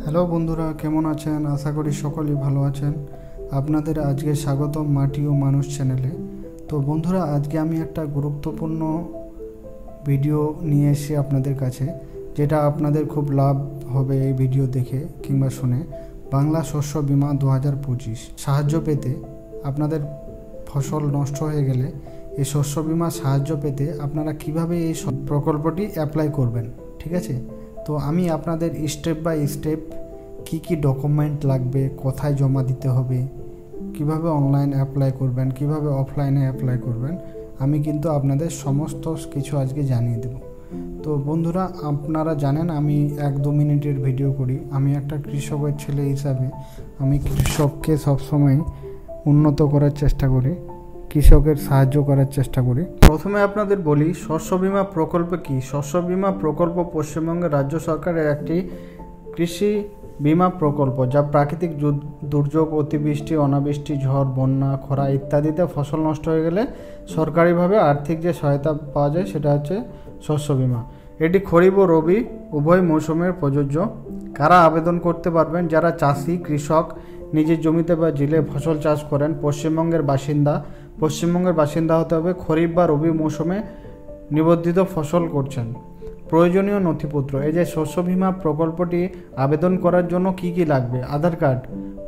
Hello বন্ধুরা, কেমন আছেন? আশা করি সকলেই ভালো আছেন। আপনাদের আজকে স্বাগতম মাটি ও মানুষ চ্যানেলে। তো বন্ধুরা, আজকে আমি একটা গুরুত্বপূর্ণ ভিডিও নিয়ে এসেছি আপনাদের কাছে, যেটা আপনাদের খুব লাভ হবে এই ভিডিও দেখে কিংবা শুনে। বাংলা শস্য বীমা 2025 সাহায্য পেতে, আপনাদের ফসল নষ্ট হয়ে গেলে এই শস্য বীমা সাহায্য পেতে আপনারা কিভাবে এই প্রকল্পটি অ্যাপ্লাই করবেন, ঠিক আছে? তো আমি আপনাদের স্টেপ বাই স্টেপ কি ডকুমেন্ট লাগবে, কোথায় জমা দিতে হবে, কিভাবে অনলাইন অ্যাপ্লাই করবেন, কিভাবে অফলাইনে অ্যাপ্লাই করবেন, আমি কিন্তু আপনাদের সমস্ত কিছু আজকে জানিয়ে দেব। তো বন্ধুরা, আপনারা জানেন আমি 1-2 মিনিটের ভিডিও করি। আমি একটা কৃষকের ছেলে হিসাবে আমি কৃষককে সবসময় উন্নত করার চেষ্টা করি, কৃষকের সাহায্য করার চেষ্টা করি। প্রথমে আপনাদের বলি, শস্য বীমা প্রকল্প কি। শস্য বীমা প্রকল্প পশ্চিমবঙ্গের রাজ্য সরকারের একটি কৃষি বীমা প্রকল্প, যা প্রাকৃতিক দুর্যোগ, অতিবৃষ্টি, অনাবৃষ্টি, ঝড়, বন্যা, খরা ইত্যাদিতে ফসল নষ্ট হয়ে গেলে সরকারিভাবে আর্থিক যে সহায়তা পাওয়া যায় সেটা হচ্ছে শস্য বীমা। এটি খরিফ ও রবি উভয় মৌসুমের প্রযোজ্য। কারা আবেদন করতে পারবেন? যারা চাষি, কৃষক, নিজের জমিতে বা জিলে ফসল চাষ করেন, পশ্চিমবঙ্গের বাসিন্দা হতে হবে, খরিফ বা রবি মৌসুমে নিবন্ধিত ফসল করছেন। প্রয়োজনীয় নথিপত্র। এই যে শস্য বীমা প্রকল্পটি আবেদন করার জন্য কি লাগবে? আধার কার্ড,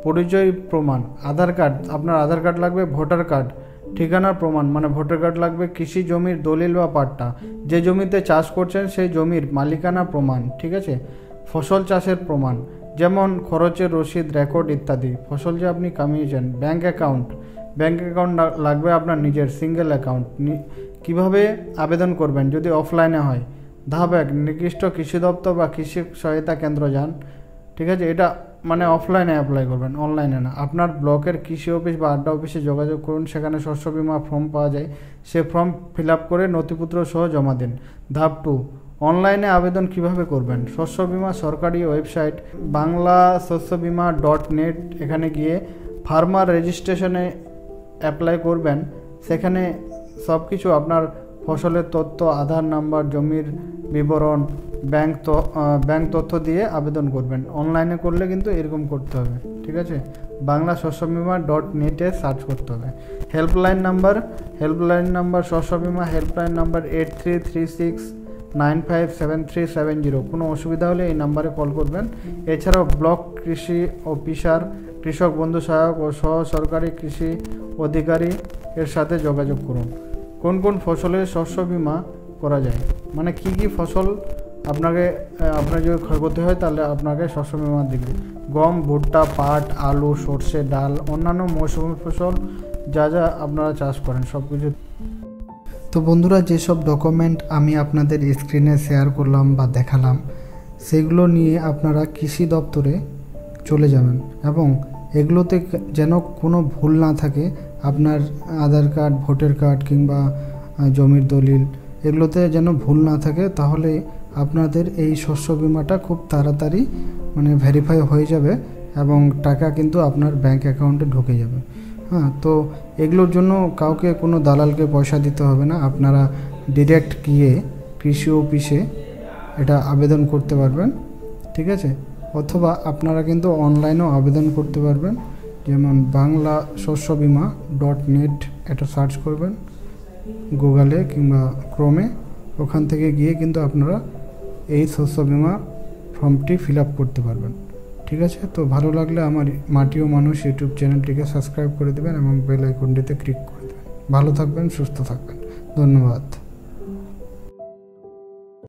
পরিচয় প্রমাণ, আধার কার্ড, আপনার আধার কার্ড লাগবে, ভোটার কার্ড, ঠিকানার প্রমাণ মানে ভোটার কার্ড লাগবে, কৃষি জমির দলিল বা পাট্টা, যে জমিতে চাষ করছেন সেই জমির মালিকানা প্রমাণ, ঠিক আছে? ফসল চাষের প্রমাণ, যেমন খরচের রসিদ, রেকর্ড ইত্যাদি। ফসল যে আপনি কামিয়েছেন। ব্যাঙ্ক অ্যাকাউন্ট লাগবে, আপনার নিজের সিঙ্গেল অ্যাকাউন্ট। কিভাবে আবেদন করবেন যদি অফলাইনে হয়? ধাপ 1, নির্দিষ্ট কৃষি দপ্তর বা কৃষি সহায়তা কেন্দ্র যান, ঠিক আছে? এটা মানে অফলাইনে অ্যাপ্লাই করবেন, অনলাইনে না। আপনার ব্লকের কৃষি অফিস বা আড্ডা অফিসে যোগাযোগ করুন, সেখানে শস্য বীমা ফর্ম পাওয়া যায়। সে ফর্ম ফিল আপ করে নথিপত্র সহ জমা দিন। ধাপ 2, অনলাইনে আবেদন কিভাবে করবেন? শস্য বীমা সরকারি ওয়েবসাইট banglasossobima.net, এখানে গিয়ে ফার্মার রেজিস্ট্রেশনে অ্যাপ্লাই করবেন। সেখানে সব কিছু আপনার ফসলের তথ্য, আধার নাম্বার, জমির বিবরণ, ব্যাংক তথ্য দিয়ে আবেদন করবেন। অনলাইনে করলে কিন্তু এরকম করতে হবে, ঠিক আছে? banglasossobima.net সার্চ করতে হবে। হেল্পলাইন নাম্বার শস্য বীমা হেল্পলাইন নাম্বার 8336957370। কোনো অসুবিধা হলে এই নাম্বারে কল করবেন। এছাড়াও ব্লক কৃষি অফিসার, কৃষক বন্ধু সহায়ক ও সহ সরকারি কৃষি অধিকারী এর সাথে যোগাযোগ করুন। কোন ফসলের শস্য বীমা করা যায়, মানে কি ফসল আপনার যদি ক্ষয়ক্ষতি হয় তাহলে আপনাকে শস্য বীমা দেবে। গম, ভুট্টা, পাট, আলু, সর্ষে, ডাল, অন্যান্য মৌসুমী ফসল যা আপনারা চাষ করেন সব কিছু। তো বন্ধুরা, যেসব ডকুমেন্ট আমি আপনাদের স্ক্রিনে শেয়ার করলাম বা দেখালাম, সেগুলো নিয়ে আপনারা কৃষি দপ্তরে চলে যাবেন এবং এগুলোতে যেন কোনো ভুল না থাকে। আপনার আধার কার্ড, ভোটার কার্ড কিংবা জমির দলিল, এগুলোতে যেন ভুল না থাকে, তাহলে আপনাদের এই শস্য বীমাটা খুব তাড়াতাড়ি মানে ভেরিফাই হয়ে যাবে এবং টাকা কিন্তু আপনার ব্যাংক অ্যাকাউন্টে ঢুকে যাবে। তো এগুলোর জন্য কাউকে, কোনো দালালকে পয়সা দিতে হবে না। আপনারা ডিরেক্ট গিয়ে কৃষি অফিসে এটা আবেদন করতে পারবেন, ঠিক আছে? অথবা আপনারা কিন্তু অনলাইনেও আবেদন করতে পারবেন, যেমন banglasossobima.net এটা সার্চ করবেন গুগলে কিংবা ক্রোমে। ওখান থেকে গিয়ে কিন্তু আপনারা এই শস্য বীমা ফর্মটি ফিল আপ করতে পারবেন, ঠিক আছে? তো ভালো লাগলে আমার মাটি ও মানুষ ইউটিউব চ্যানেলটিকে সাবস্ক্রাইব করে দেবেন এবং বেল আইকনটিতে ক্লিক করে দেবেন। ভালো থাকবেন, সুস্থ থাকবেন, ধন্যবাদ।